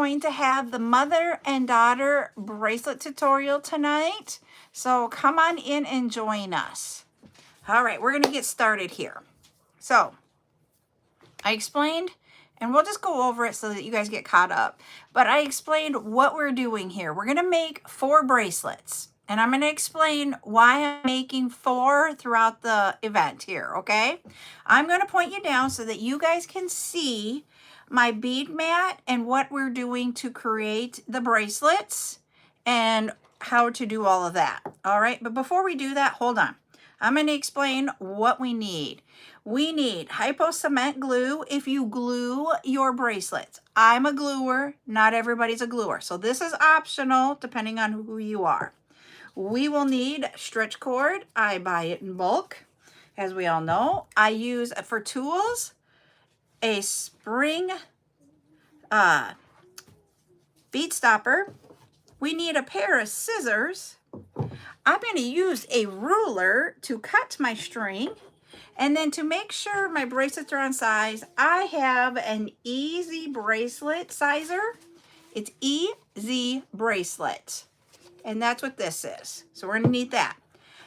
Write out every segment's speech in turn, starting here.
going to have the mother and daughter bracelet tutorial tonight. So come on in and join us. All right, we're going to get started here. So I explained, and we'll just go over it so that you guys get caught up. But I explained what we're doing here. We're going to make 4 bracelets. And I'm going to explain why I'm making 4 throughout the event here, okay? I'm going to point you down so that you guys can see my bead mat and what we're doing to create the bracelets and how to do all of that. All right, but before we do that, hold on. I'm going to explain what we need. We need hypo cement glue if you glue your bracelets. I'm a gluer, not everybody's a gluer. So this is optional depending on who you are. We will need stretch cord. I buy it in bulk, as we all know. I use for tools a spring bead stopper. We need a pair of scissors. I'm going to use a ruler to cut my string. And then to make sure my bracelets are on size, I have an Easy Bracelet sizer. It's Easy Bracelet. And that's what this is. So we're going to need that.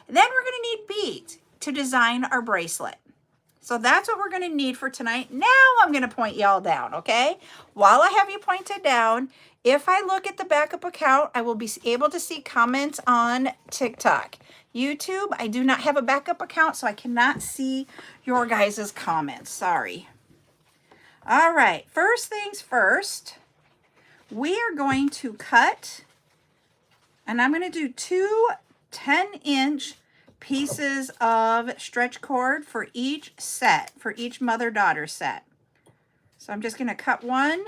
And then we're going to need beads to design our bracelet. So that's what we're going to need for tonight. Now I'm going to point y'all down, okay? While I have you pointed down, if I look at the backup account, I will be able to see comments on TikTok. YouTube, I do not have a backup account, so I cannot see your guys' comments. Sorry. All right, first things first, we are going to cut, and I'm going to do 2 10-inch pieces of stretch cord for each set, for each mother-daughter set. So I'm just going to cut one,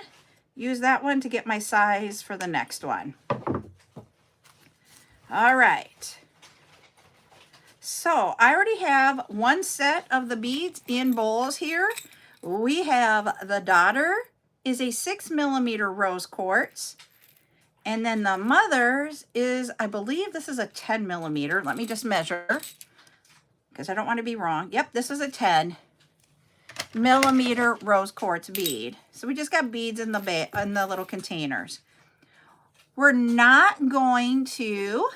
use that one to get my size for the next one. All right. So I already have one set of the beads in bowls here. We have the daughter is a 6mm rose quartz. And then the mother's is, I believe this is a 10mm. Let me just measure because I don't want to be wrong. Yep, this is a 10mm rose quartz bead. So we just got beads in the little containers. We are not going to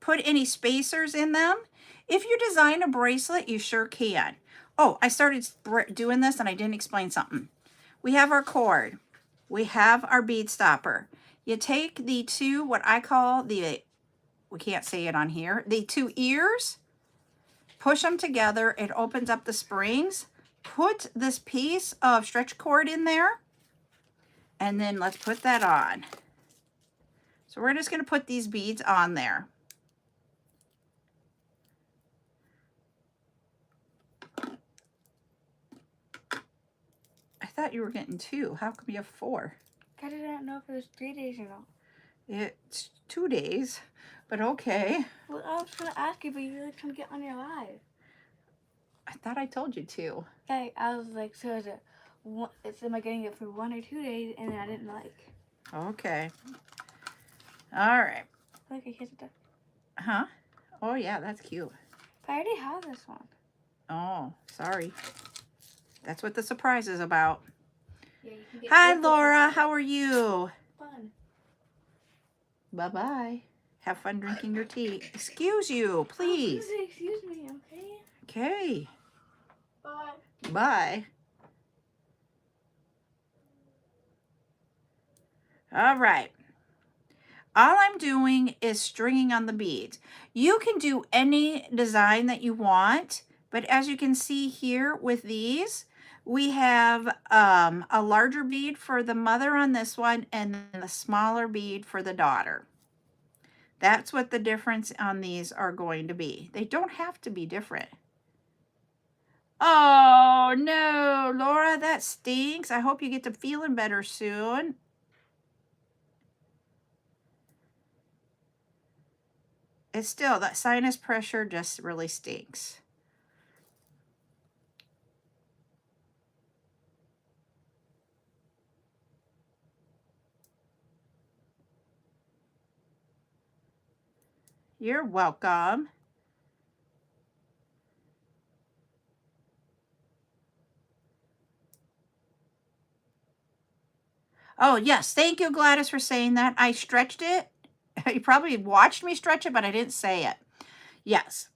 put any spacers in them. If you design a bracelet, you sure can. Oh, I started doing this and I didn't explain something. We have our cord. We have our bead stopper. You take the 2, what I call we can't say it on here, the 2 ears, push them together. It opens up the springs. Put this piece of stretch cord in there. And then let's put that on. So we're just going to put these beads on there. I thought you were getting 2. How come you have 4? I didn't know if it was 3 days or not. It's 2 days, but okay. Well, I was going to ask you, but you really couldn't get on your live. I thought I told you to. Okay, I was like, so is it, am I getting it for 1 or 2 days? And then I didn't like. Okay. All right. Look, I hit it. Huh? Oh, yeah, that's cute. But I already have this one. Oh, sorry. That's what the surprise is about. Yeah, you can get Hi, Laura. How are you? Fun. Bye-bye. Have fun drinking your tea. Excuse you, please. Excuse me, okay? Okay. Bye. Bye. All right. All I'm doing is stringing on the beads. You can do any design that you want, but as you can see here with these, we have a larger bead for the mother on this one and then the smaller bead for the daughter. That's what the difference on these are going to be. They don't have to be different. Oh, no, Laura, that stinks. I hope you get to feeling better soon. It's still, that sinus pressure just really stinks. You're welcome. Oh, yes. Thank you, Gladys, for saying that. I stretched it. You probably watched me stretch it, but I didn't say it. Yes.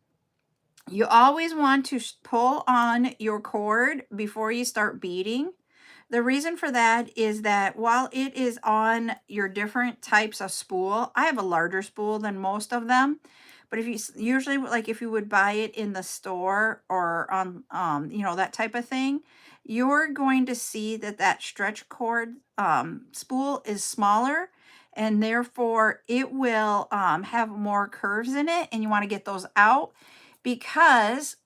You always want to pull on your cord before you start beading. The reason for that is that while it is on your different types of spool, I have a larger spool than most of them. But if you usually, like if you would buy it in the store or on, you know, that type of thing, you're going to see that that stretch cord spool is smaller, and therefore it will have more curves in it, and you want to get those out because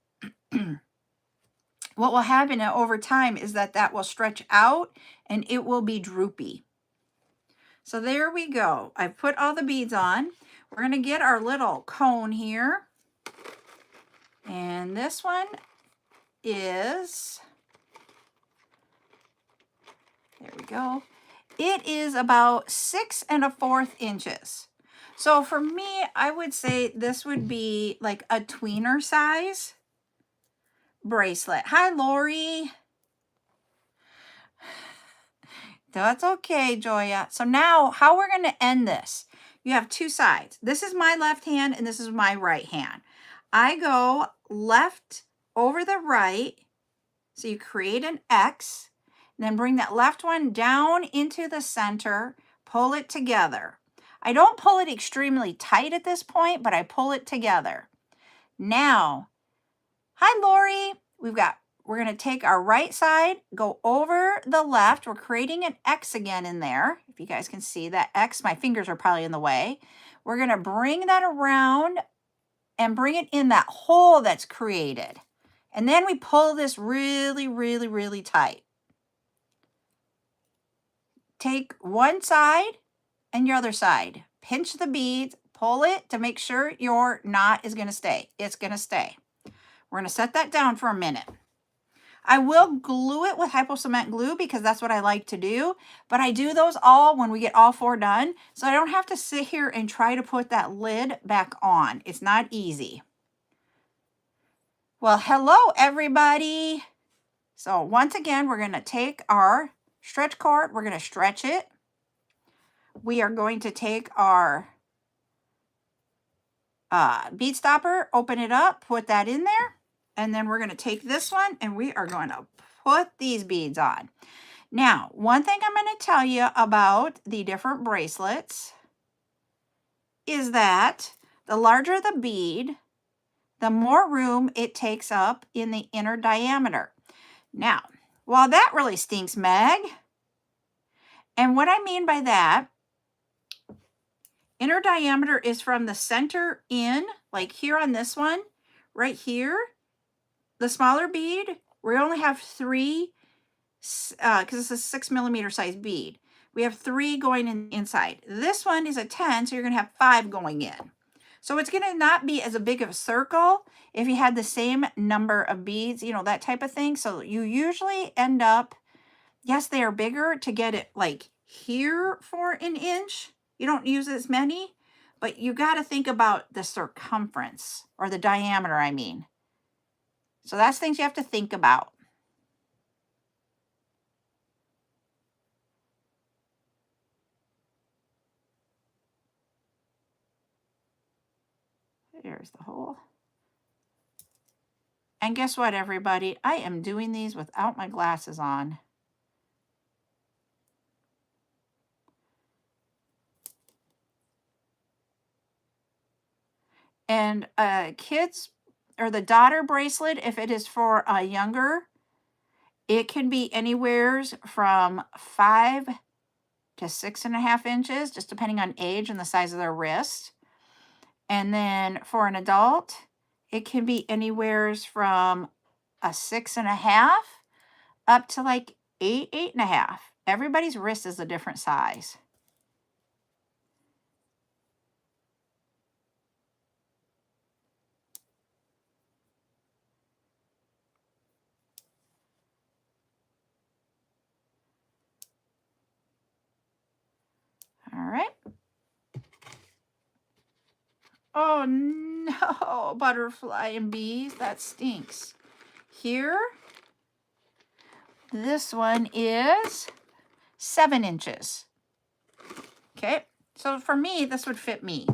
what will happen over time is that that will stretch out and it will be droopy. So there we go. I've put all the beads on. We're going to get our little cone here. And this one is, there we go. It is about 6 1/4 inches. So for me, I would say this would be like a tweener size bracelet. Hi, Lori. That's okay, Joya. So now how we're going to end this. You have two sides. This is my left hand and this is my right hand. I go left over the right. So you create an X, then bring that left one down into the center, pull it together. I don't pull it extremely tight at this point, but I pull it together. Now, hi, Lori. We're going to take our right side, go over the left. We're creating an X again in there. If you guys can see that X, my fingers are probably in the way. We're going to bring that around and bring it in that hole that's created. And then we pull this really, really, really tight. Take one side and your other side. Pinch the beads, pull it to make sure your knot is going to stay. It's going to stay. We're going to set that down for a minute. I will glue it with hypo cement glue because that's what I like to do. But I do those all when we get all 4 done. So I don't have to sit here and try to put that lid back on. It's not easy. Well, hello, everybody. So once again, we're going to take our stretch cord. We're going to stretch it. We are going to take our bead stopper, open it up, put that in there. And then we're going to take this one and we are going to put these beads on. Now, one thing I'm going to tell you about the different bracelets is that the larger the bead, the more room it takes up in the inner diameter. Now, while that really stinks, Meg, and what I mean by that, inner diameter is from the center in, like here on this one, right here, the smaller bead, we only have 3, because it's a 6 millimeter size bead. We have 3 going inside. This one is a 10, so you're going to have 5 going in. So it's going to not be as big of a circle if you had the same number of beads, you know, that type of thing. So you usually end up, yes, they are bigger to get it like here for an inch. You don't use as many, but you got to think about the circumference or the diameter, I mean. So that's things you have to think about. There's the hole. And guess what, everybody? I am doing these without my glasses on. And kids, or the daughter bracelet, if it is for a younger, it can be anywhere from 5 to 6.5 inches, just depending on age and the size of their wrist. And then for an adult, it can be anywhere from a 6.5 up to like 8, 8.5. Everybody's wrist is a different size. All right. Oh no, butterfly and bees, that stinks. Here, this one is 7 inches. Okay, so for me, this would fit me.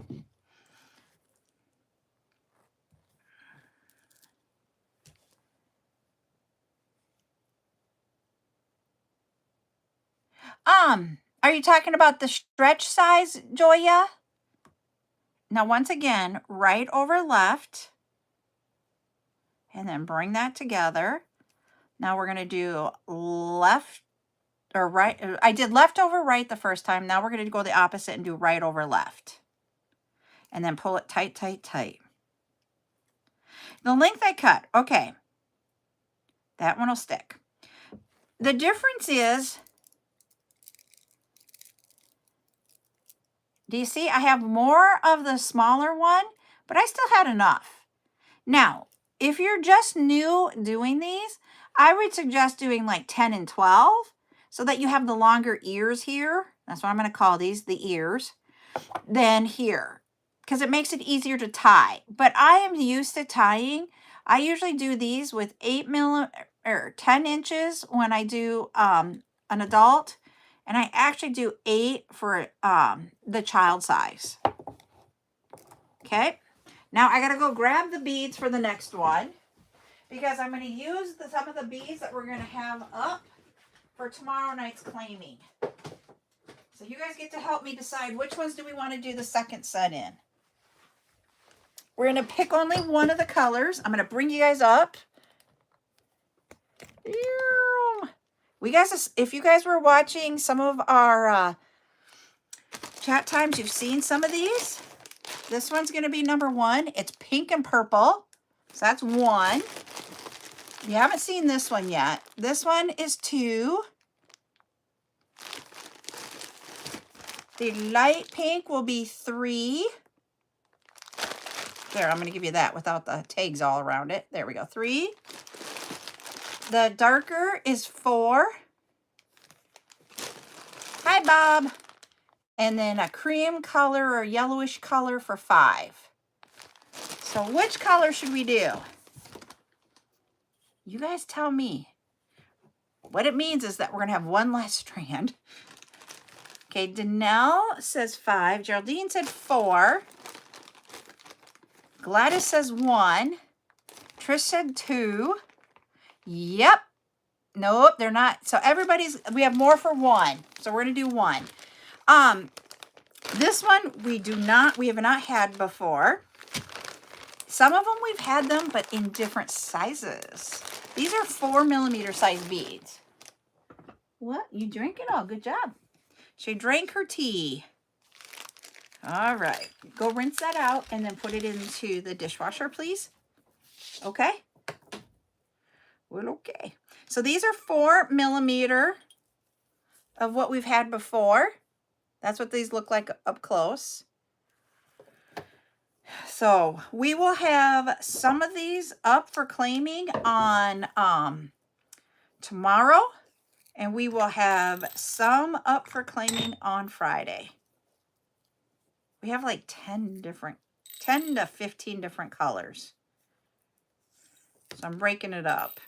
Are you talking about the stretch size, Joya? Now, once again, right over left, and then bring that together. Now we're going to do left or right. I did left over right the first time. Now we're going to go the opposite and do right over left. And then pull it tight, tight, tight. The length I cut, okay. That one will stick. The difference is, do you see I have more of the smaller one, but I still had enough. Now, if you're just new doing these, I would suggest doing like 10 and 12 so that you have the longer ears here. That's what I'm going to call these, the ears, than here, because it makes it easier to tie. But I am used to tying. I usually do these with 10 inches when I do an adult, and I actually do 8 for the child size. Okay. Now I got to go grab the beads for the next one because I'm going to use some of the beads that we're going to have up for tomorrow night's claiming. So you guys get to help me decide which ones do we want to do the second set in. We're going to pick only one of the colors. I'm going to bring you guys up. If you guys were watching some of our chat times, you've seen some of these. This one's going to be number 1. It's pink and purple. So that's 1. You haven't seen this one yet. This one is 2. The light pink will be 3. There, I'm going to give you that without the tags all around it. There we go. 3. The darker is 4. Hi, Bob. And then a cream color or yellowish color for 5. So which color should we do? You guys tell me. What it means is that we're going to have one less strand. Okay, Danelle says 5. Geraldine said 4. Gladys says 1. Trish said 2. Yep. Nope, they're not. So we have more for 1. So we're going to do 1. This one we have not had before. Some of them we've had them, but in different sizes. These are 4mm size beads. What? You drinking? Oh, good job. She drank her tea. All right. Go rinse that out and then put it into the dishwasher, please. Okay? Well, okay. So these are 4mm of what we've had before. That's what these look like up close. So we will have some of these up for claiming on tomorrow, and we will have some up for claiming on Friday. We have like 10 to 15 different colors. So I'm breaking it up.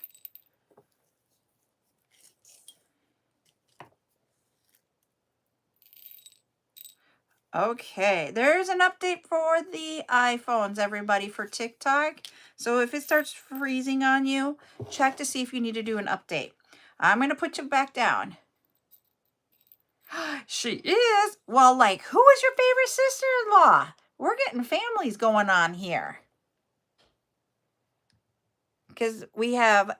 Okay, there's an update for the iPhones, everybody, for TikTok. So if it starts freezing on you, check to see if you need to do an update. I'm going to put you back down. She is? Well, like, who is your favorite sister-in-law? We're getting families going on here. Because we have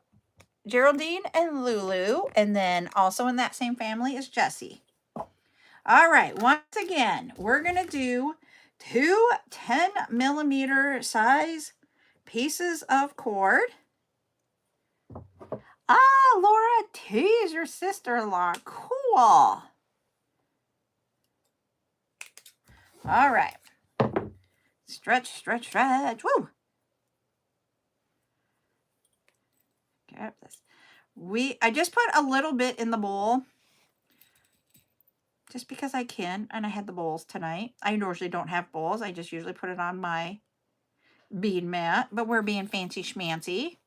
Geraldine and Lulu, and then also in that same family is Jessie. All right, once again, we're going to do 2 10mm size pieces of cord. Ah, Laura T is your sister-in-law. Cool. All right. Stretch, stretch, stretch. Woo! Grab this. I just put a little bit in the bowl. Just because I can, and I had the bowls tonight. I usually don't have bowls. I just usually put it on my bead mat, but we're being fancy schmancy.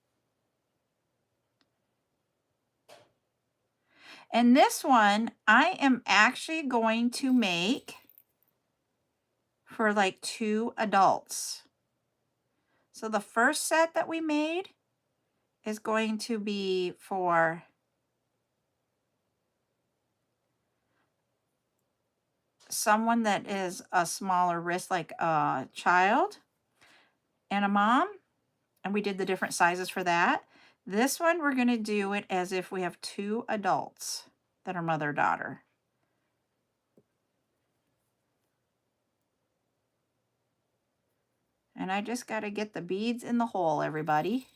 And this one, I am actually going to make for like 2 adults. So the first set that we made is going to be for someone that is a smaller wrist, like a child and a mom. And we did the different sizes for that. This one, we're going to do it as if we have 2 adults that are mother-daughter. And I just got to get the beads in the hole, everybody.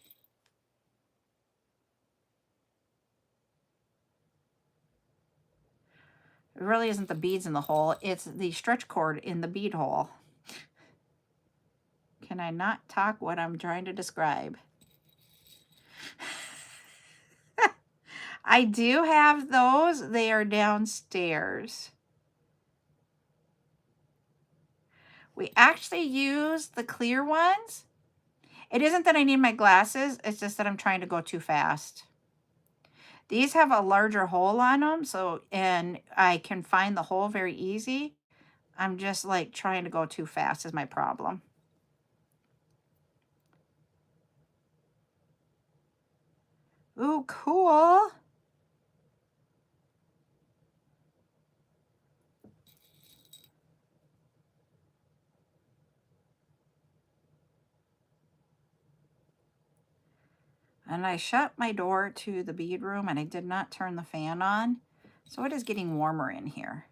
It really isn't the beads in the hole. It's the stretch cord in the bead hole. Can I not talk what I'm trying to describe? I do have those. They are downstairs. We actually use the clear ones. It isn't that I need my glasses. It's just that I'm trying to go too fast. These have a larger hole on them, and I can find the hole very easy. I'm just like trying to go too fast is my problem. Ooh, cool. And I shut my door to the bead room and I did not turn the fan on. So it is getting warmer in here.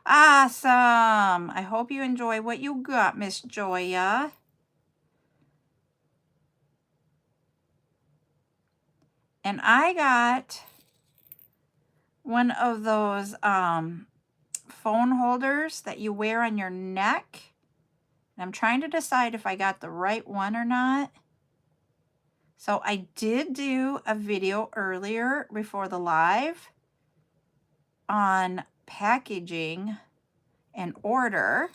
Awesome. I hope you enjoy what you got, Miss Joya. And I got one of those phone holders that you wear on your neck. And I'm trying to decide if I got the right one or not. So I did do a video earlier before the live on packaging an order.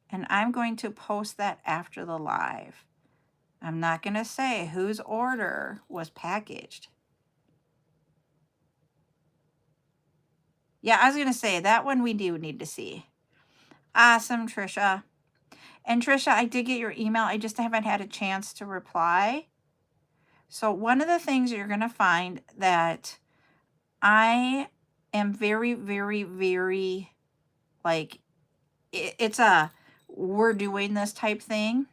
And I'm going to post that after the live. I'm not going to say whose order was packaged. Yeah, I was going to say that one we do need to see. Awesome, Trisha. And Trisha, I did get your email. I just haven't had a chance to reply. So one of the things you're going to find that I am very, very, very, like, it's a we're doing this type thing.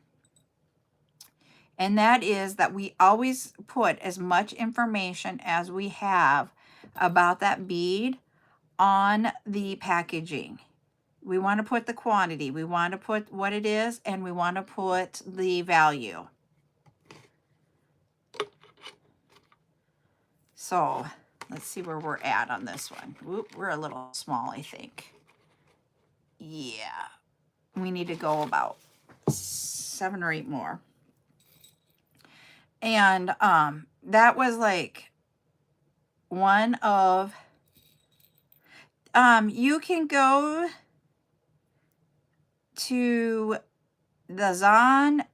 And that is that we always put as much information as we have about that bead on the packaging. We want to put the quantity, we want to put what it is, and we want to put the value. So let's see where we're at on this one. Whoop, we're a little small, I think. Yeah, we need to go about 7 or 8 more. And that was like one of, you can go to the Zon,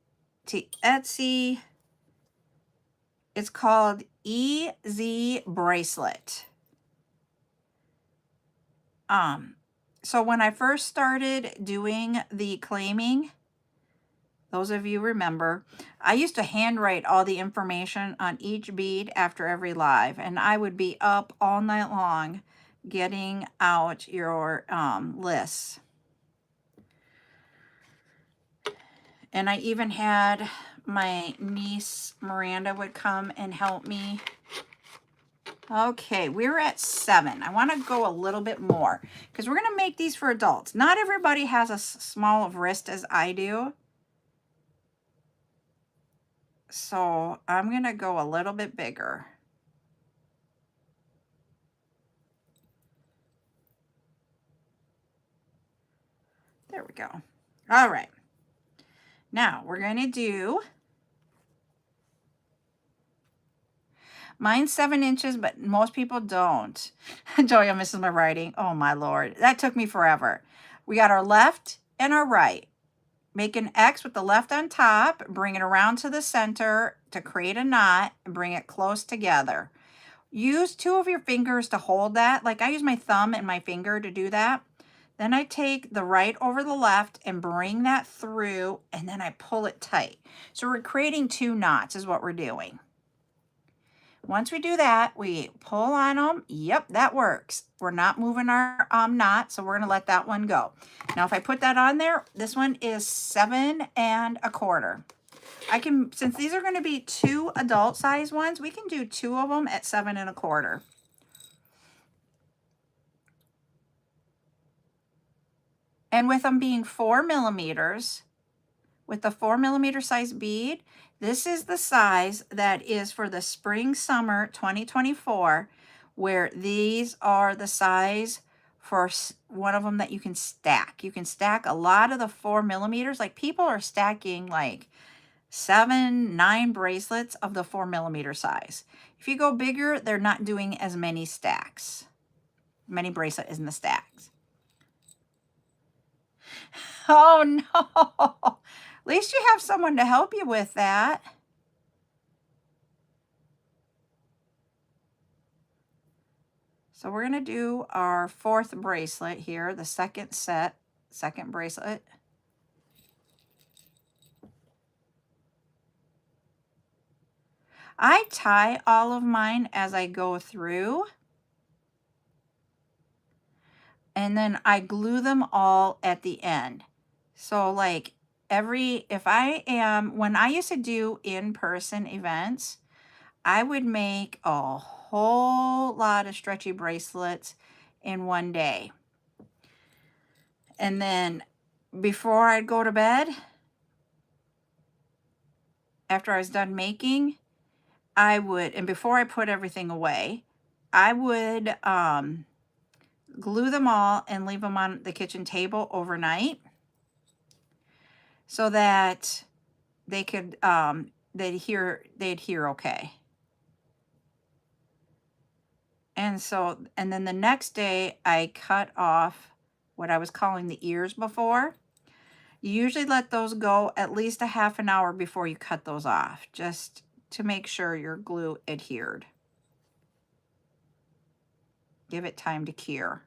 to Etsy. It's called EZ Bracelet. So when I first started doing the claiming, those of you remember, I used to handwrite all the information on each bead after every live, and I would be up all night long getting out your lists. And I even had my niece Miranda would come and help me. Okay, we're at 7. I want to go a little bit more because we're going to make these for adults. Not everybody has a small of wrist as I do. So I'm going to go a little bit bigger. There we go. All right. Now we're going to do, mine's 7 inches, but most people don't. Joya misses my writing. Oh my Lord. That took me forever. We got our left and our right. Make an X with the left on top, bring it around to the center to create a knot, and bring it close together. use 2 of your fingers to hold that. Like I use my thumb and my finger to do that. Then I take the right over the left and bring that through, and then I pull it tight. So we're creating 2 knots is what we're doing. Once we do that, we pull on them. Yep, that works. We're not moving our knot, so we're gonna let that one go. Now, if I put that on there, this one is 7 1/4. I can, since these are gonna be 2 adult size ones, we can do 2 of them at 7 1/4. And with them being 4 millimeters, with the 4 millimeter size bead, this is the size that is for the spring summer 2024, where these are the size for one of them that you can stack. You can stack a lot of the 4 millimeters. Like people are stacking like 7, 9 bracelets of the 4 millimeter size. If you go bigger, they're not doing as many stacks. Many bracelet is in the stacks. Oh no. At least you have someone to help you with that. So we're going to do our 4th bracelet here, the second bracelet. I tie all of mine as I go through. And then I glue them all at the end. So like when I used to do in-person events, I would make a whole lot of stretchy bracelets in one day. And then before I'd go to bed, after I was done making, and before I put everything away, I would glue them all and leave them on the kitchen table overnight so that they could, they'd adhere okay. And then the next day I cut off what I was calling the ears before. You usually let those go at least a half an hour before you cut those off, just to make sure your glue adhered. Give it time to cure.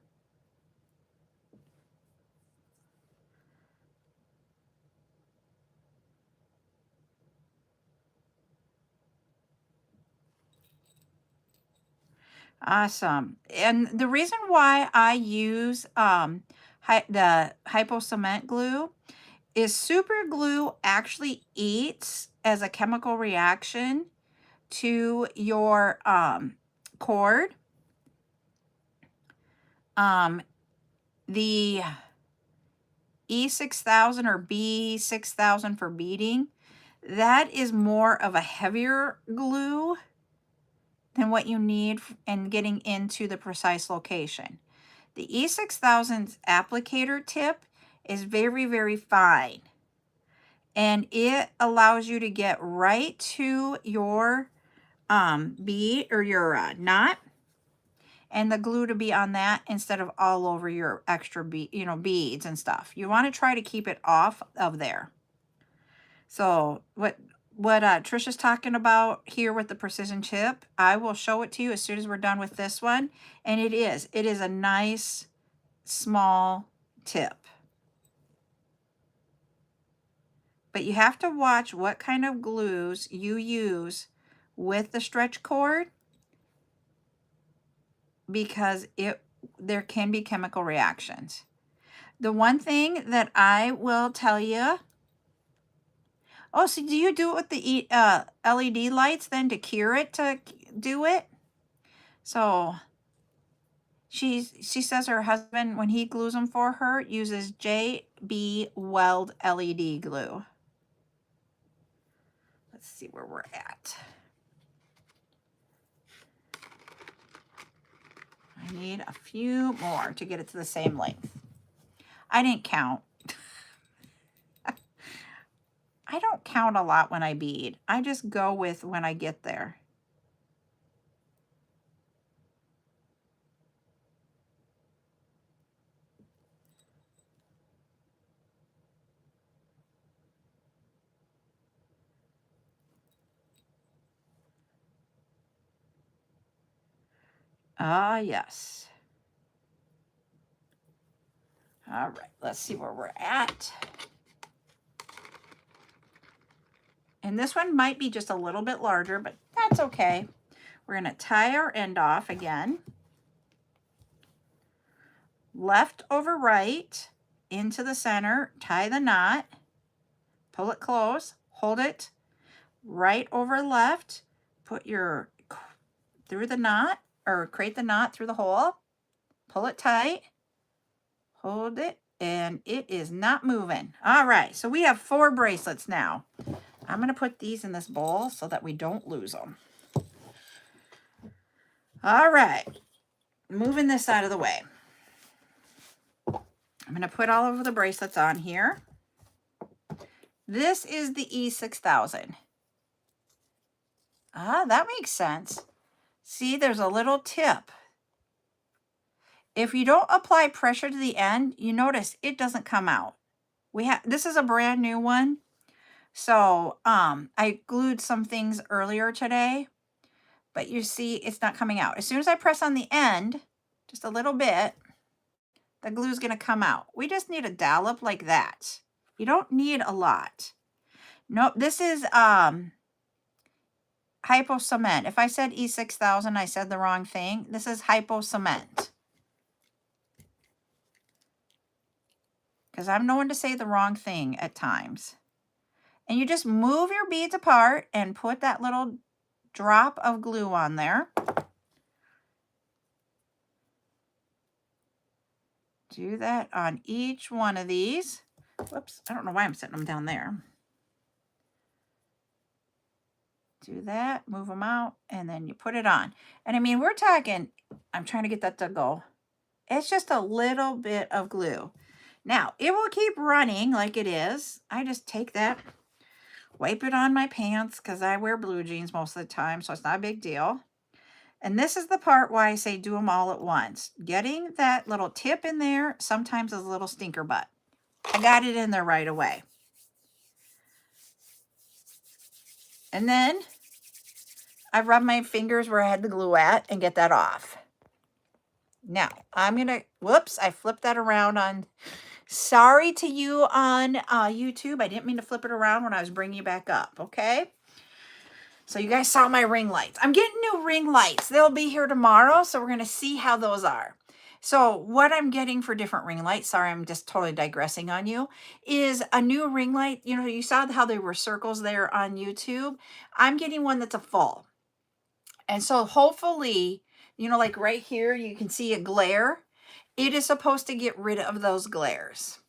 Awesome. And the reason why I use the hypo cement glue is super glue actually eats as a chemical reaction to your cord. The E6000 or B6000 for beading, that is more of a heavier glue than what you need in getting into the precise location. The E6000's applicator tip is very, very fine, and it allows you to get right to your bead or your knot, and the glue to be on that instead of all over your extra beads and stuff. You want to try to keep it off of there. So what Trisha's talking about here with the precision tip, I will show it to you as soon as we're done with this one. And it is a nice small tip. But you have to watch what kind of glues you use with the stretch cord, because there can be chemical reactions. The one thing that I will tell you, oh, so do you do it with the LED lights then to cure it, to do it? So she says her husband, when he glues them for her, uses JB Weld LED glue. Let's see where we're at. I need a few more to get it to the same length. I didn't count. I don't count a lot when I bead. I just go with when I get there. Ah, yes. All right, let's see where we're at. And this one might be just a little bit larger, but that's okay. We're going to tie our end off again. Left over right into the center, tie the knot, pull it close, hold it right over left, put your through the knot or create the knot through the hole, pull it tight, hold it, and it is not moving. All right, so we have 4 bracelets now. I'm going to put these in this bowl so that we don't lose them. All right, moving this out of the way. I'm going to put all of the bracelets on here. This is the E6000. Ah, that makes sense. See, there's a little tip. If you don't apply pressure to the end, you notice it doesn't come out. This is a brand new one. So I glued some things earlier today, but you see it's not coming out. As soon as I press on the end, just a little bit, the glue is going to come out. We just need a dollop like that. You don't need a lot. No, this is hypo cement. If I said E6000, I said the wrong thing. This is hypo cement. Because I'm known to say the wrong thing at times. And you just move your beads apart and put that little drop of glue on there. Do that on each one of these. Whoops, I don't know why I'm setting them down there. Do that, move them out, and then you put it on. And I mean, we're talking, I'm trying to get that to go. It's just a little bit of glue. Now, it will keep running like it is. I just take that, wipe it on my pants because I wear blue jeans most of the time, so it's not a big deal. And this is the part why I say do them all at once. Getting that little tip in there sometimes is a little stinker butt. I got it in there right away. And then I rub my fingers where I had the glue at and get that off. Now, I'm going to, whoops, I flipped that around on, sorry to you on YouTube. I didn't mean to flip it around when I was bringing you back up, okay? So you guys saw my ring lights. I'm getting new ring lights. They'll be here tomorrow, so we're going to see how those are. So what I'm getting for different ring lights, sorry, I'm just totally digressing on you, is a new ring light. You know, you saw how they were circles there on YouTube. I'm getting one that's a full. And so hopefully, you know, like right here, you can see a glare. It is supposed to get rid of those glares.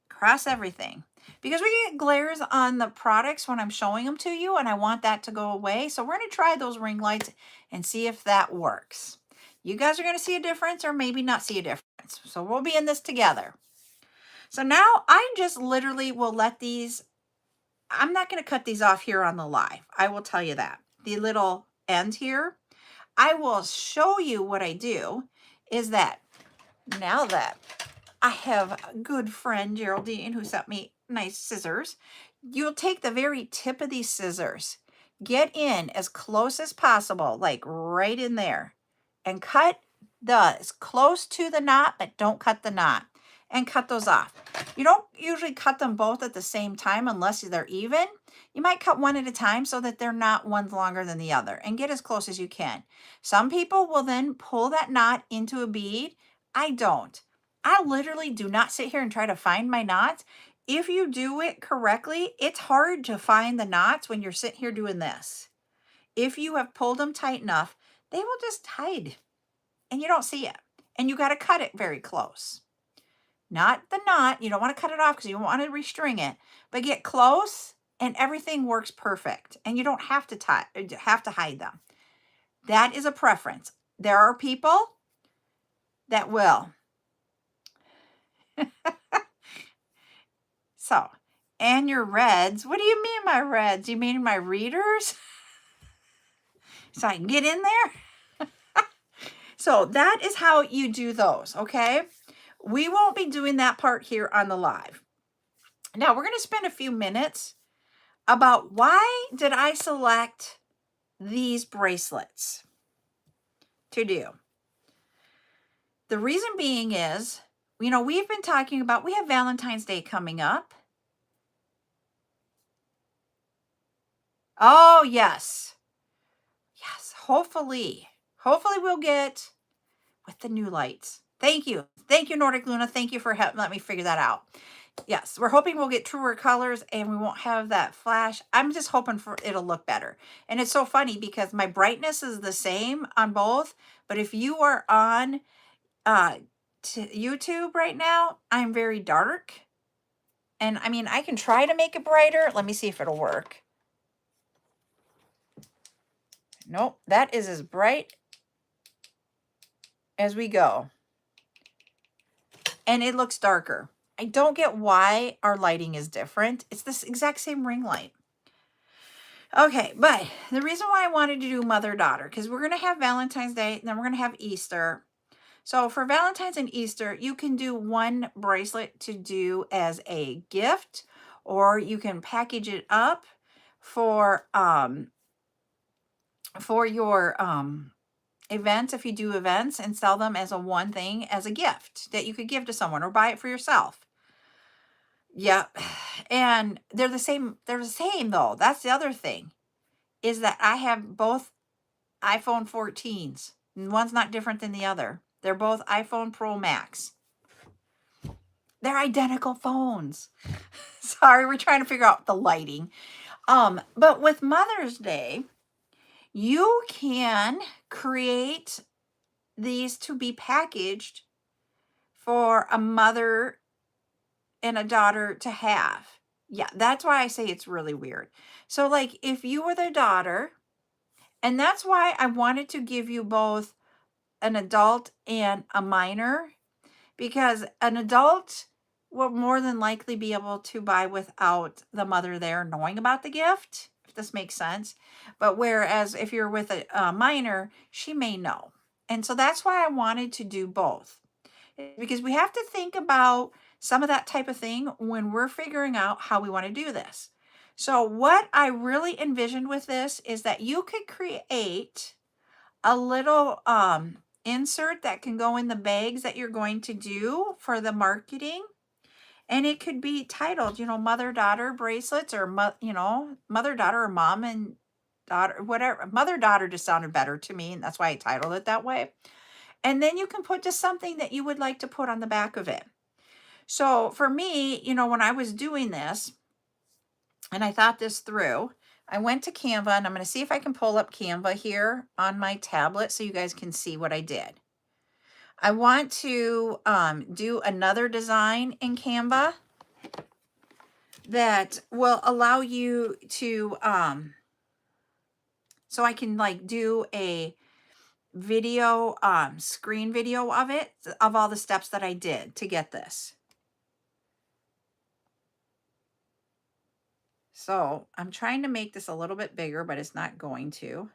Cross everything. Because we get glares on the products when I'm showing them to you, and I want that to go away. So we're going to try those ring lights and see if that works. You guys are going to see a difference or maybe not see a difference. So we'll be in this together. So now I just literally will let these, I'm not going to cut these off here on the live. I will tell you that. The little end here, I will show you what I do is that now that I have a good friend, Geraldine, who sent me nice scissors, you'll take the very tip of these scissors, get in as close as possible, like right in there, and cut as close to the knot, but don't cut the knot, and cut those off. You don't usually cut them both at the same time unless they're even. You might cut one at a time so that they're not one's longer than the other, and get as close as you can. Some people will then pull that knot into a bead. I don't. I literally do not sit here and try to find my knots. If you do it correctly, it's hard to find the knots when you're sitting here doing this. If you have pulled them tight enough, they will just hide and you don't see it. And you got to cut it very close. Not the knot. You don't want to cut it off because you want to restring it, but get close and everything works perfect. And you don't have to hide them. That is a preference. There are people that will. So, and your reds. What do you mean my reds? You mean my readers? So I can get in there? So that is how you do those, okay? We won't be doing that part here on the live. Now, we're going to spend a few minutes about why did I select these bracelets. to do. The reason being is, we've been talking about, we have Valentine's Day coming up. Oh, yes. Yes, hopefully we'll get with the new lights. Thank you. Thank you, Nordic Luna. Thank you for letting me figure that out. Yes, we're hoping we'll get truer colors and we won't have that flash. I'm just hoping for it'll look better. And it's so funny because my brightness is the same on both, but if you are on YouTube right now, I'm very dark. And I mean, I can try to make it brighter. Let me see if it'll work. Nope, that is as bright as we go. And it looks darker. I don't get why our lighting is different. It's this exact same ring light. Okay, but the reason why I wanted to do mother-daughter, because we're going to have Valentine's Day, and then we're going to have Easter. So for Valentine's and Easter, you can do one bracelet to do as a gift, or you can package it up for your events, if you do events, and sell them as a one thing as a gift that you could give to someone or buy it for yourself. Yeah. And they're the same though. That's the other thing, is that I have both iPhone 14s. And one's not different than the other. They're both iPhone Pro Max. They're identical phones. Sorry, we're trying to figure out the lighting. But with Mother's Day, you can create these to be packaged for a mother and a daughter to have. Yeah, that's why I say it's really weird. So like if you were the daughter, and that's why I wanted to give you both an adult and a minor, because an adult will more than likely be able to buy without the mother there knowing about the gift, if this makes sense. But whereas if you're with a minor, she may know. And so that's why I wanted to do both, because we have to think about some of that type of thing when we're figuring out how we want to do this. So what I really envisioned with this is that you could create a little insert that can go in the bags that you're going to do for the marketing. And it could be titled, mother-daughter bracelets, or, mother-daughter, or mom and daughter, whatever. Mother-daughter just sounded better to me, and that's why I titled it that way. And then you can put just something that you would like to put on the back of it. So for me, when I was doing this and I thought this through, I went to Canva, and I'm going to see if I can pull up Canva here on my tablet so you guys can see what I did. I want to do another design in Canva that will allow you to, so I can like do a video, screen video of it, of all the steps that I did to get this. So I'm trying to make this a little bit bigger, but it's not going to.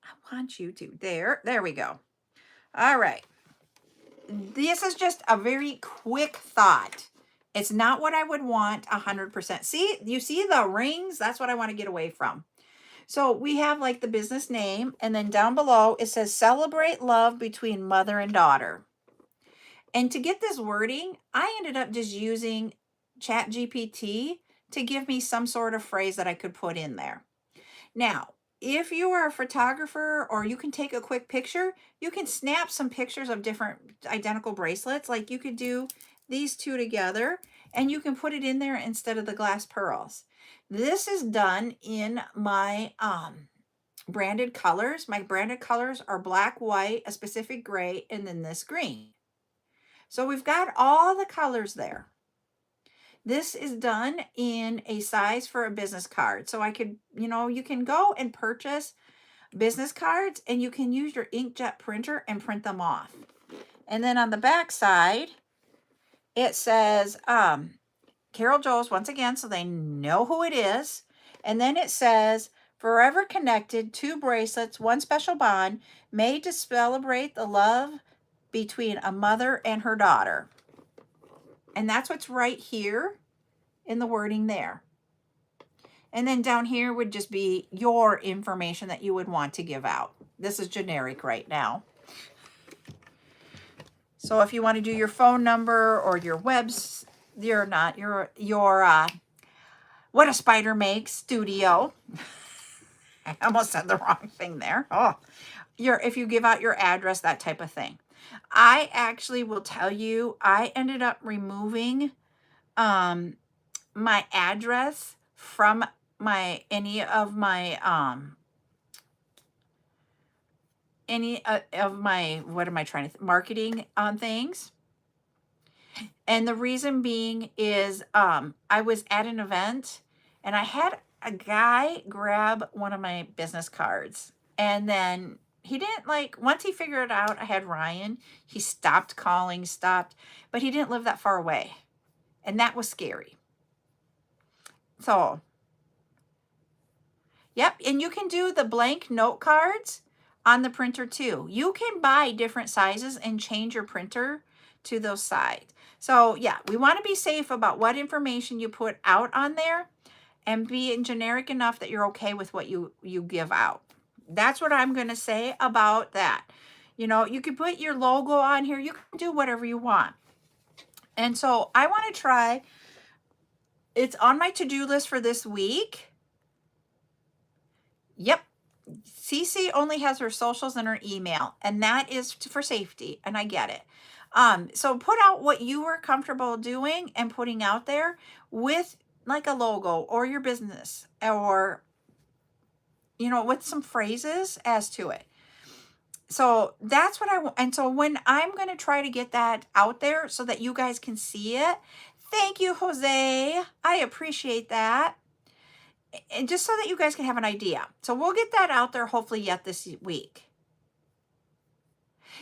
I want you to, there we go. All right. This is just a very quick thought. It's not what I would want 100%. See, you see the rings? That's what I want to get away from. So we have like the business name, and then down below it says celebrate love between mother and daughter. And to get this wording, I ended up just using ChatGPT to give me some sort of phrase that I could put in there. Now, if you are a photographer or you can take a quick picture, you can snap some pictures of different identical bracelets. Like you could do these two together and you can put it in there instead of the glass pearls. This is done in my branded colors. My branded colors are black, white, a specific gray, and then this green. So we've got all the colors there. This is done in a size for a business card. So I could, you can go and purchase business cards and you can use your inkjet printer and print them off. And then on the back side, it says CarolJo's once again, so they know who it is. And then it says, forever connected, 2 bracelets, 1 special bond, made to celebrate the love between a mother and her daughter. And that's what's right here in the wording there. And then down here would just be your information that you would want to give out. This is generic right now. So if you want to do your phone number or your webs, your What a Spider Makes studio. I almost said the wrong thing there. Oh, if you give out your address, that type of thing. I actually will tell you, I ended up removing my address from any of my what am I trying to marketing on things. And the reason being is I was at an event and I had a guy grab one of my business cards, and then he didn't, like, once he figured it out, I had Ryan, he stopped calling, but he didn't live that far away. And that was scary. So, yep. And you can do the blank note cards on the printer too. You can buy different sizes and change your printer to those sides. So yeah, we want to be safe about what information you put out on there and be generic enough that you're okay with what you give out. That's what I'm going to say about that. You know, you can put your logo on here. You can do whatever you want. And so I want to try, it's on my to-do list for this week. Yep. CC only has her socials and her email, and that is for safety, and I get it. So put out what you were comfortable doing and putting out there with like a logo or your business, or, you know, with some phrases as to it. So that's what I want. And so when I'm going to try to get that out there so that you guys can see it. Thank you, Jose. I appreciate that. And just so that you guys can have an idea. So we'll get that out there hopefully yet this week.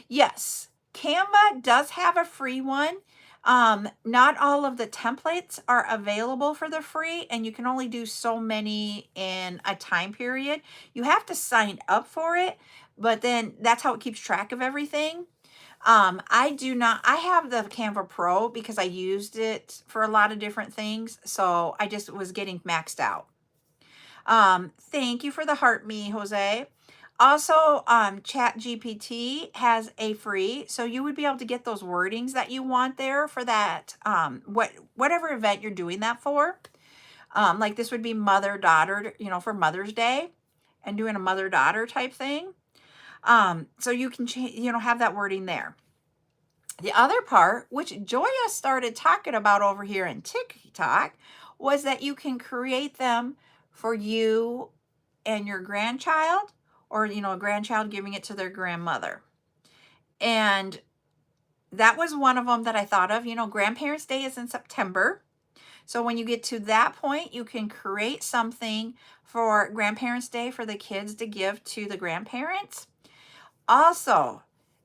Yes, Canva does have a free one. Not all of the templates are available for the free, and you can only do so many in a time period. You have to sign up for it, but then that's how it keeps track of everything. I have the Canva Pro because I used it for a lot of different things. So I just was getting maxed out. Thank you for the heart me, Jose. Also, Chat GPT has a free, so you would be able to get those wordings that you want there for that, whatever event you're doing that for. Like this would be mother-daughter, you know, for Mother's Day, and doing a mother-daughter type thing. So you can have that wording there. The other part, which Joya started talking about over here in TikTok, was that you can create them for you and your grandchild, or, you know, a grandchild giving it to their grandmother. And that was one of them that I thought of. You know, Grandparents' Day is in September. So when you get to that point, you can create something for Grandparents' Day for the kids to give to the grandparents. Also,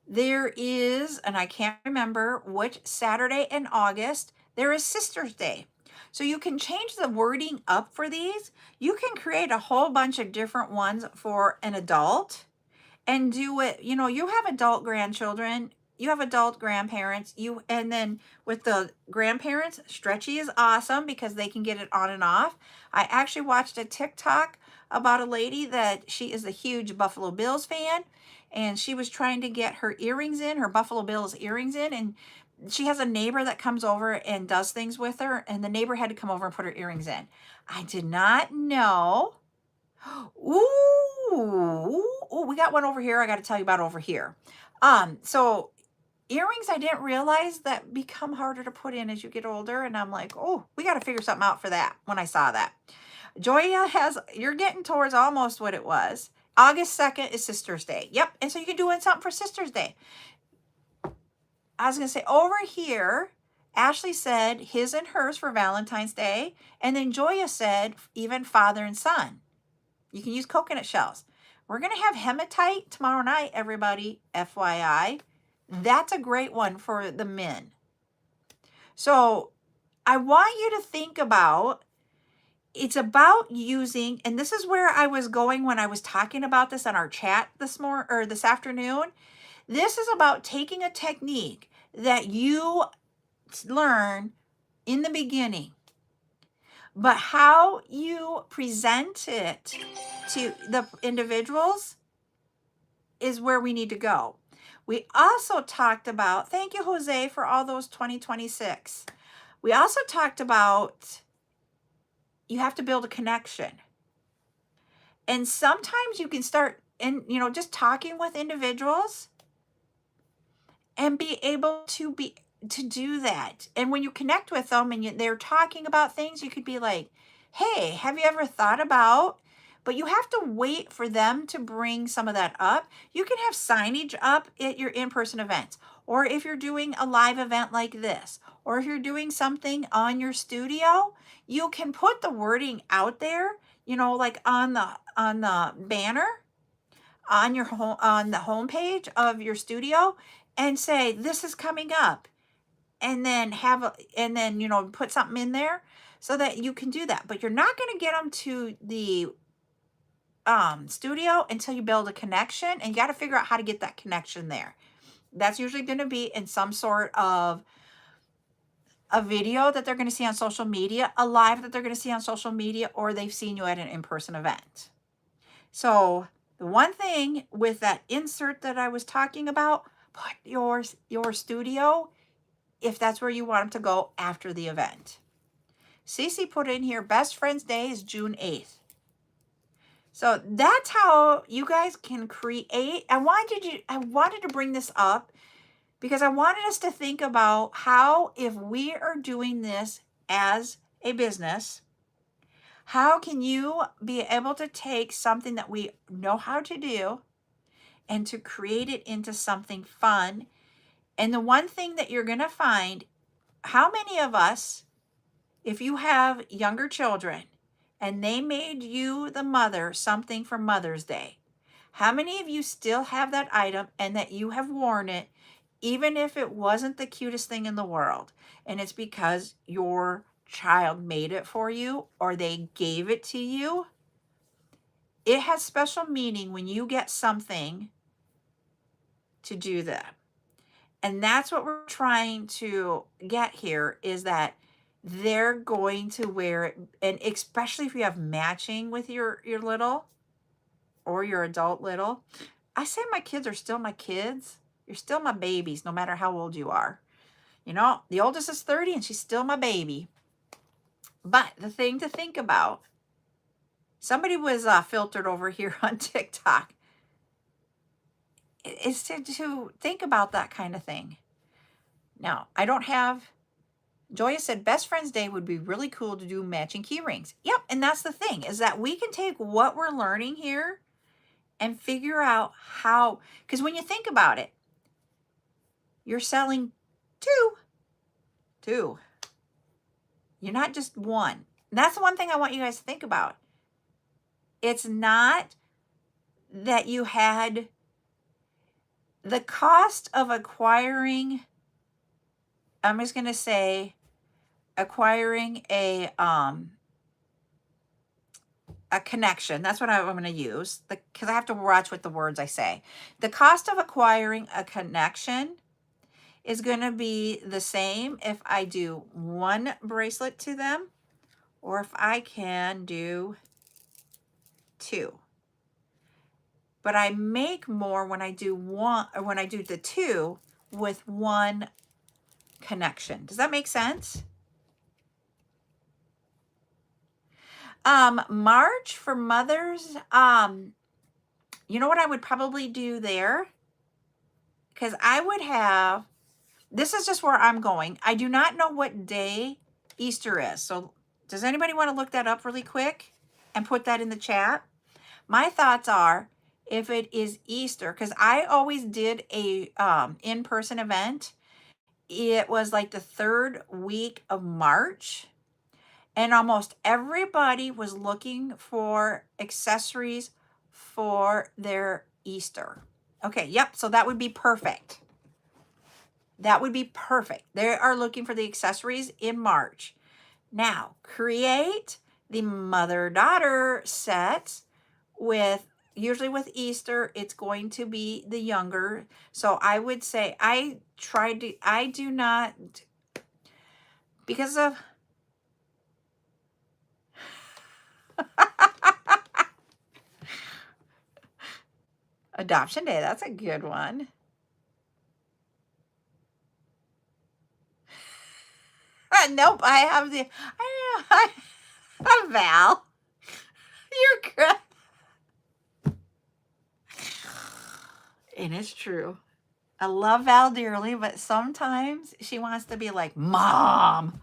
there is, and I can't remember which Saturday in August, there is Sister's Day. So you can change the wording up for these. You can create a whole bunch of different ones for an adult and do it. You know, you have adult grandchildren, you have adult grandparents, and then with the grandparents, stretchy is awesome because they can get it on and off. I actually watched a TikTok about a lady that she is a huge Buffalo Bills fan, and she was trying to get her earrings in, her Buffalo Bills earrings in, and she has a neighbor that comes over and does things with her, and the neighbor had to come over and put her earrings in. I did not know. Ooh, we got one over here. I got to tell you about over here. So earrings, I didn't realize that become harder to put in as you get older, and I'm like, oh, we got to figure something out for that. When I saw that, Joya you're getting towards almost what it was. August 2nd is Sister's Day. Yep, and so you can do something for Sister's Day. I was going to say over here, Ashley said his and hers for Valentine's Day. And then Joya said even father and son. You can use coconut shells. We're going to have hematite tomorrow night, everybody, FYI. That's a great one for the men. So I want you to think about, it's about using, and this is where I was going when I was talking about this on our chat this afternoon. This is about taking a technique that you learn in the beginning, but how you present it to the individuals is where we need to go. We also talked about, thank you, Jose, for all those 2026. We also talked about you have to build a connection. And sometimes you can start just talking with individuals and be able to do that. And when you connect with them and they're talking about things, you could be like, hey, have you ever thought about, but you have to wait for them to bring some of that up. You can have signage up at your in-person events, or if you're doing a live event like this, or if you're doing something on your studio, you can put the wording out there, like on the banner on your home, on the homepage of your studio, and say this is coming up, and then put something in there so that you can do that. But you're not going to get them to the studio until you build a connection, and you got to figure out how to get that connection there. That's usually going to be in some sort of a video that they're going to see on social media, a live that they're going to see on social media, or they've seen you at an in-person event. So the one thing with that insert that I was talking about, put your studio, if that's where you want them to go after the event. Cece put in here, Best Friends Day is June 8th. So that's how you guys can create. I wanted to bring this up because I wanted us to think about how, if we are doing this as a business, how can you be able to take something that we know how to do and to create it into something fun? And the one thing that you're going to find, how many of us, if you have younger children and they made you, the mother, something for Mother's Day, how many of you still have that item and that you have worn it, even if it wasn't the cutest thing in the world? And it's because your child made it for you or they gave it to you. It has special meaning when you get something to do that. And that's what we're trying to get here, is that they're going to wear it. And especially if you have matching with your little or your adult little. I say my kids are still my kids. You're still my babies, no matter how old you are. The oldest is 30 and she's still my baby. But the thing to think about, somebody was filtered over here on TikTok, is to think about that kind of thing. Now, I don't have, Joya said, Best Friends Day would be really cool to do matching key rings. Yep, and that's the thing, is that we can take what we're learning here and figure out how, because when you think about it, you're selling two. You're not just one. And that's the one thing I want you guys to think about. It's not that you had the cost of acquiring, I'm just going to say, acquiring a connection. That's what I'm going to use, because I have to watch what the words I say. The cost of acquiring a connection is going to be the same if I do one bracelet to them or if I can do two. But I make more when I do one, or when I do the two with one connection. Does that make sense? March for mothers. You know what I would probably do there? Because I would have, this is just where I'm going. I do not know what day Easter is. So does anybody want to look that up really quick and put that in the chat? My thoughts are, if it is Easter, because I always did a in-person event. It was like the third week of March. And almost everybody was looking for accessories for their Easter. Okay, yep, so that would be perfect. That would be perfect. They are looking for the accessories in March. Now, create the mother-daughter set with, usually with Easter, it's going to be the younger. So I would say I do not, because of, Adoption Day, that's a good one. Nope, I have the, Val. You're correct. And it's true. I love Val dearly, but sometimes she wants to be like, Mom.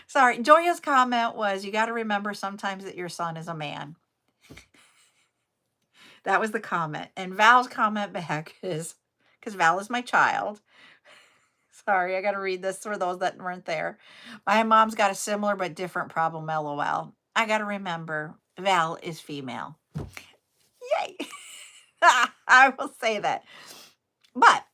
Sorry, Joya's comment was, you got to remember sometimes that your son is a man. That was the comment. And Val's comment back is, because Val is my child. Sorry, I got to read this for those that weren't there. My mom's got a similar but different problem, LOL. I got to remember, Val is female. Yay. I will say that. But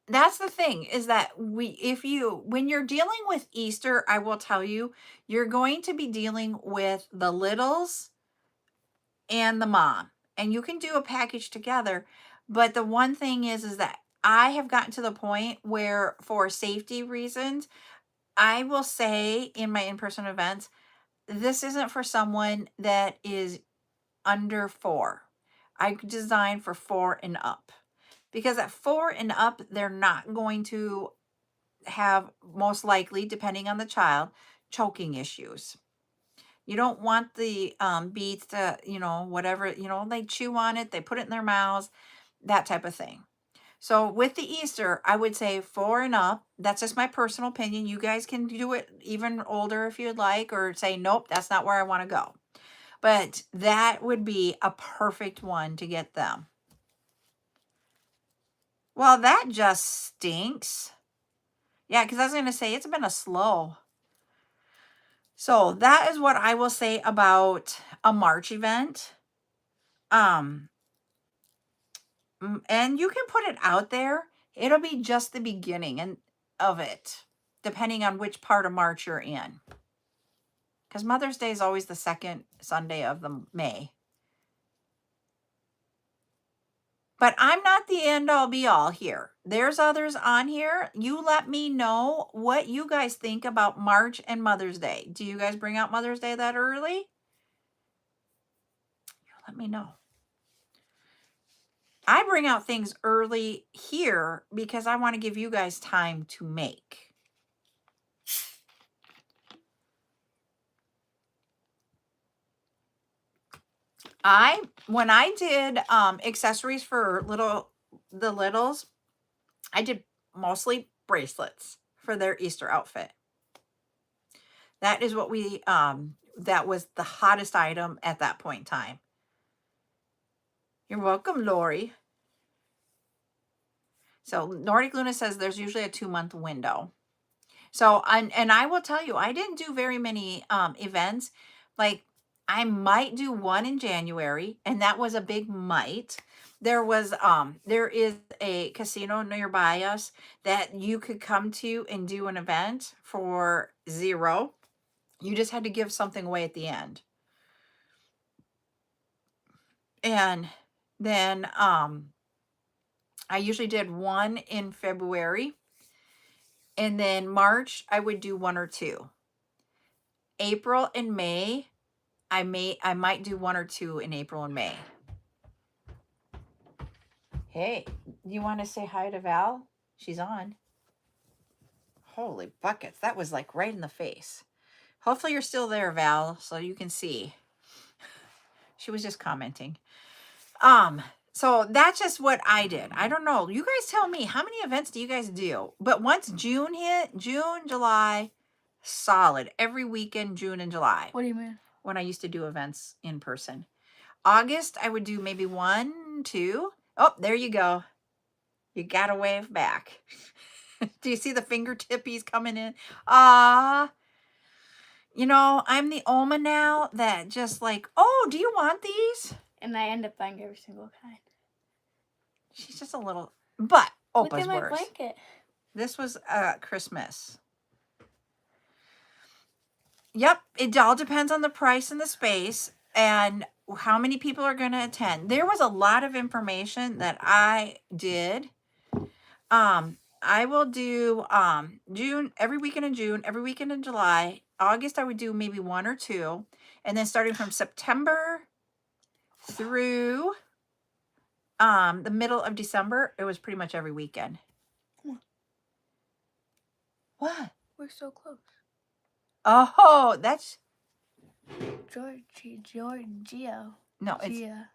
that's the thing, is that when you're dealing with Easter, I will tell you, you're going to be dealing with the littles and the mom, and you can do a package together. But the one thing is that I have gotten to the point where, for safety reasons, I will say in my in-person events, this isn't for someone that is under 4. I designed for 4 and up, because at 4 and up, they're not going to have, most likely, depending on the child, choking issues. You don't want the beads to, whatever, they chew on it, they put it in their mouths, that type of thing. So with the Easter, I would say 4 and up. That's just my personal opinion. You guys can do it even older if you'd like, or say, nope, that's not where I want to go. But that would be a perfect one to get them. Well, that just stinks. Yeah, because I was going to say, it's been a slow. So that is what I will say about a March event. And you can put it out there. It'll be just the beginning of it, depending on which part of March you're in. Because Mother's Day is always the second Sunday of the May. But I'm not the end all be all here. There's others on here. You let me know what you guys think about March and Mother's Day. Do you guys bring out Mother's Day that early? You let me know. I bring out things early here because I want to give you guys time to make. When I did accessories for the littles, I did mostly bracelets for their Easter outfit. That is what that was the hottest item at that point in time. You're welcome, Lori. So Nordic Luna says there's usually a 2-month window. So, and I will tell you, I didn't do very many events. Like, I might do one in January, and that was a big might. There is a casino nearby us that you could come to and do an event for $0. You just had to give something away at the end. And then I usually did one in February. And then March, I would do 1 or 2. April and May, I might do 1 or 2 in April and May. Hey, you want to say hi to Val? She's on. Holy buckets. That was like right in the face. Hopefully you're still there, Val, so you can see. She was just commenting. So that's just what I did. I don't know. You guys tell me, how many events do you guys do? But once June hit, June, July, solid. Every weekend, June and July. What do you mean? When I used to do events in person. August, I would do maybe 1, 2. Oh, there you go. You got to wave back. Do you see the fingertippies coming in? I'm the Oma now that just like, oh, do you want these? And I end up buying every single kind. She's just a little, but Opa's Look at my worse. blanket. This was Christmas. Yep, it all depends on the price and the space and how many people are going to attend. There was a lot of information that I did. I will do June, every weekend in June, every weekend in July. August, I would do maybe 1 or 2. And then starting from September through the middle of December, it was pretty much every weekend. What? We're so close. Oh, that's Giorgio. no, it's Gia.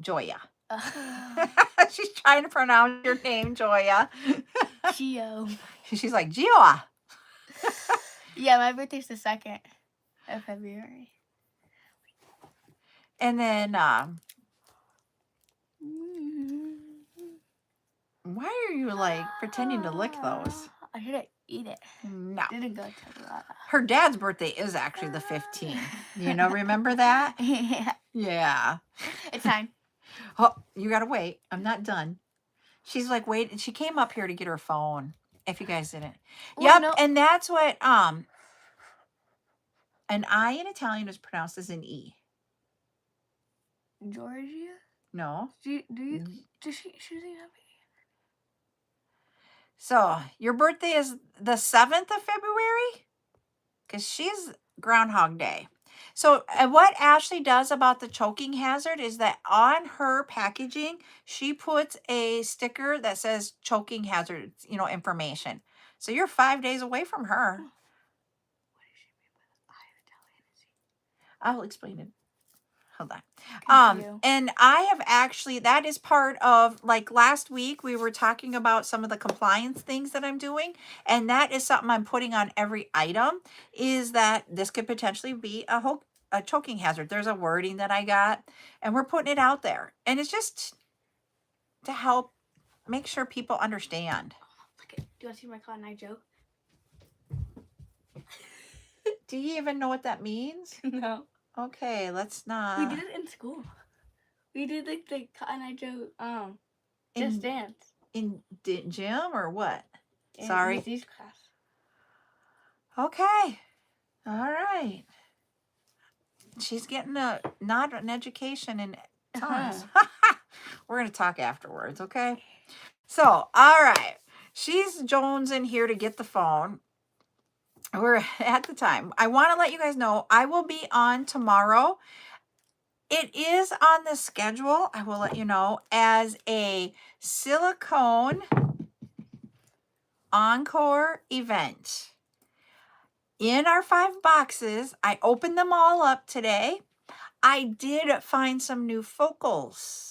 Joya. Uh, She's trying to pronounce your name, Joya. Gio. She's like, Gioa. Yeah, my birthday's the 2nd of February. And then, why are you like pretending to lick those? I should eat it. No. Didn't go to Her dad's birthday is actually the 15th. You know, remember that? Yeah. Yeah. It's time. Oh, you gotta wait. I'm not done. She's like, wait. She came up here to get her phone. If you guys didn't. Well, Yep. no. And that's what, an I in Italian is pronounced as an E. Georgia? No. Does she doesn't have So your birthday is the 7th of February? Because she's Groundhog Day. So what Ashley does about the choking hazard is that on her packaging, she puts a sticker that says choking hazard, you know, information. So you're 5 days away from her. What does she mean by the I of Italian? I'll explain it. Hold on. Confused. And I have actually, that is part of, like last week, we were talking about some of the compliance things that I'm doing. And that is something I'm putting on every item, is that this could potentially be a choking hazard. There's a wording that I got, and we're putting it out there. And it's just to help make sure people understand. Look at, do you want to see my Cotton Eye Joe? Do you even know what that means? No. Okay, let's not. We did it in school. We did like the Cotton Eye Joe Just Dance. In gym or what? In Sorry. Miss E's class. Okay. All right. She's getting not an education in tongues. We're going to talk afterwards, okay? So, all right. She's jonesing here to get the phone. We're at the time. I want to let you guys know I will be on tomorrow. It is on the schedule, I will let you know, as a silicone encore event. In our 5 boxes, I opened them all up today. I did find some new focals.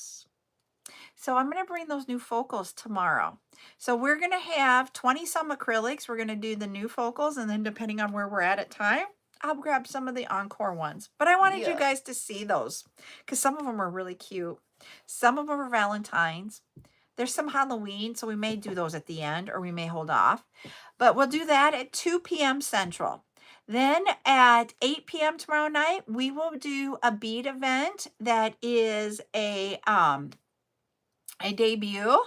So I'm going to bring those new focals tomorrow. So we're going to have 20 some acrylics. We're going to do the new focals, and then depending on where we're at time, I'll grab some of the encore ones. But I wanted you guys to see those because some of them are really cute. Some of them are Valentine's. There's some Halloween, so we may do those at the end, or we may hold off. But we'll do that at 2 p.m. Central. Then at 8 p.m. tomorrow night, we will do a bead event that is a debut.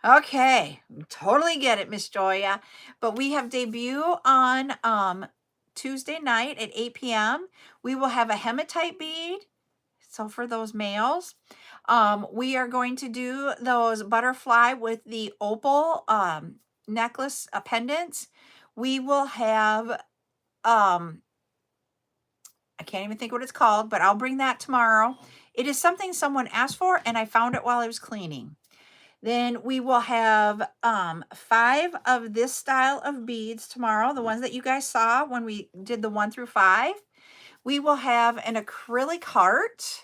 Okay, totally get it, Miss Joya. But we have debut on Tuesday night at 8 p.m. We will have a hematite bead. So for those males, we are going to do those butterfly with the opal necklace pendants. We will have, I can't even think what it's called, but I'll bring that tomorrow. It is something someone asked for, and I found it while I was cleaning. Then we will have 5 of this style of beads tomorrow, the ones that you guys saw when we did the 1 through 5. We will have an acrylic heart.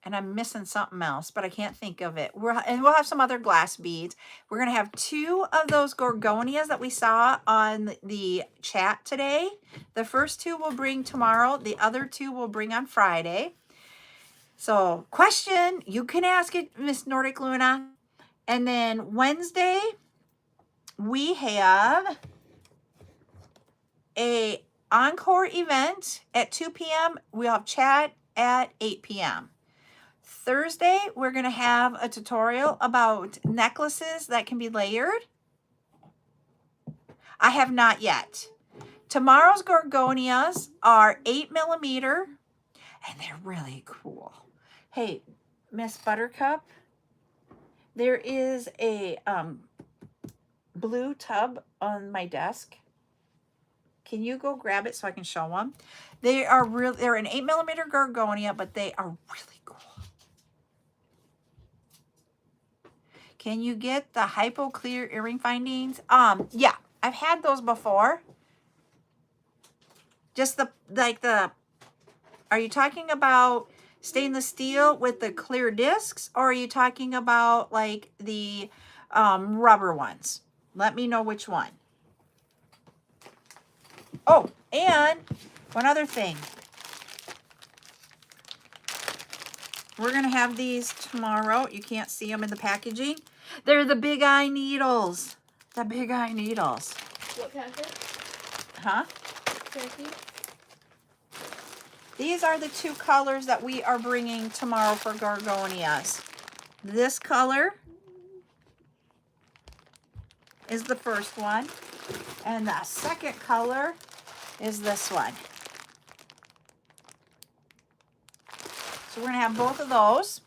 And I'm missing something else, but I can't think of it. We'll have some other glass beads. We're going to have 2 of those gorgonias that we saw on the chat today. The first 2 we'll bring tomorrow. The other 2 we'll bring on Friday. So, question, you can ask it, Miss Nordic Luna. And then Wednesday, we have a encore event at 2 p.m. We'll have chat at 8 p.m. Thursday, we're going to have a tutorial about necklaces that can be layered. I have not yet. Tomorrow's gorgonias are 8 millimeter, and they're really cool. Hey, Miss Buttercup, there is a blue tub on my desk. Can you go grab it so I can show them? They are real. They're an 8mm Gorgonia, but they are really cool. Can you get the Hypo Clear earring findings? Yeah, I've had those before. Just are you talking about stainless steel with the clear discs, or are you talking about like the rubber ones? Let me know which one. Oh, and one other thing. We're going to have these tomorrow. You can't see them in the packaging. They're the Big Eye needles. The Big Eye needles. What packet? Huh? Turkey? These are the two colors that we are bringing tomorrow for Gorgonias. This color is the first one. And the second color is this one. So we're going to have both of those.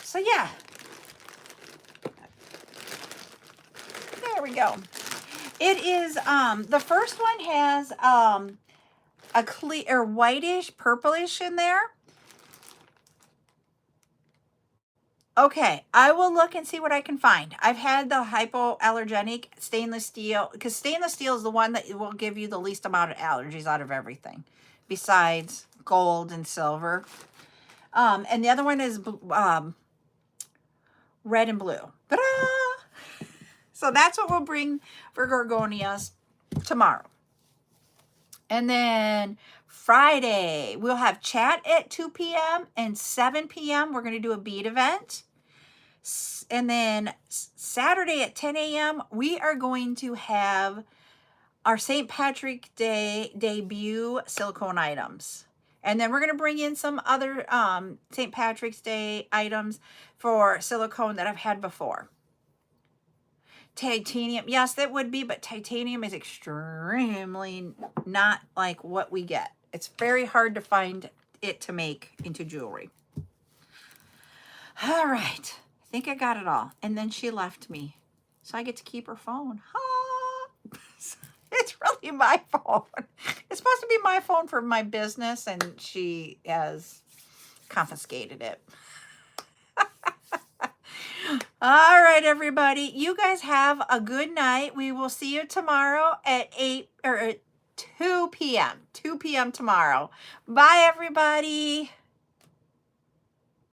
So yeah. There we go. It is, the first one has a clear, whitish, purplish in there. Okay, I will look and see what I can find. I've had the hypoallergenic stainless steel, because stainless steel is the one that will give you the least amount of allergies out of everything, besides gold and silver. And the other one is red and blue. Ta-da! So that's what we'll bring for Gorgonias tomorrow. And then Friday, we'll have chat at 2 p.m. and 7 p.m. We're going to do a bead event. And then Saturday at 10 a.m., we are going to have our St. Patrick's Day debut silicone items. And then we're going to bring in some other St. Patrick's Day items for silicone that I've had before. Titanium, yes, that would be, but titanium is extremely not like what we get. It's very hard to find it to make into jewelry. All right, I think I got it all. And then she left me, so I get to keep her phone. Ah! It's really my phone. It's supposed to be my phone for my business, and she has confiscated it. All right, everybody. You guys have a good night. We will see you tomorrow at 2 p.m. 2 p.m. tomorrow. Bye, everybody.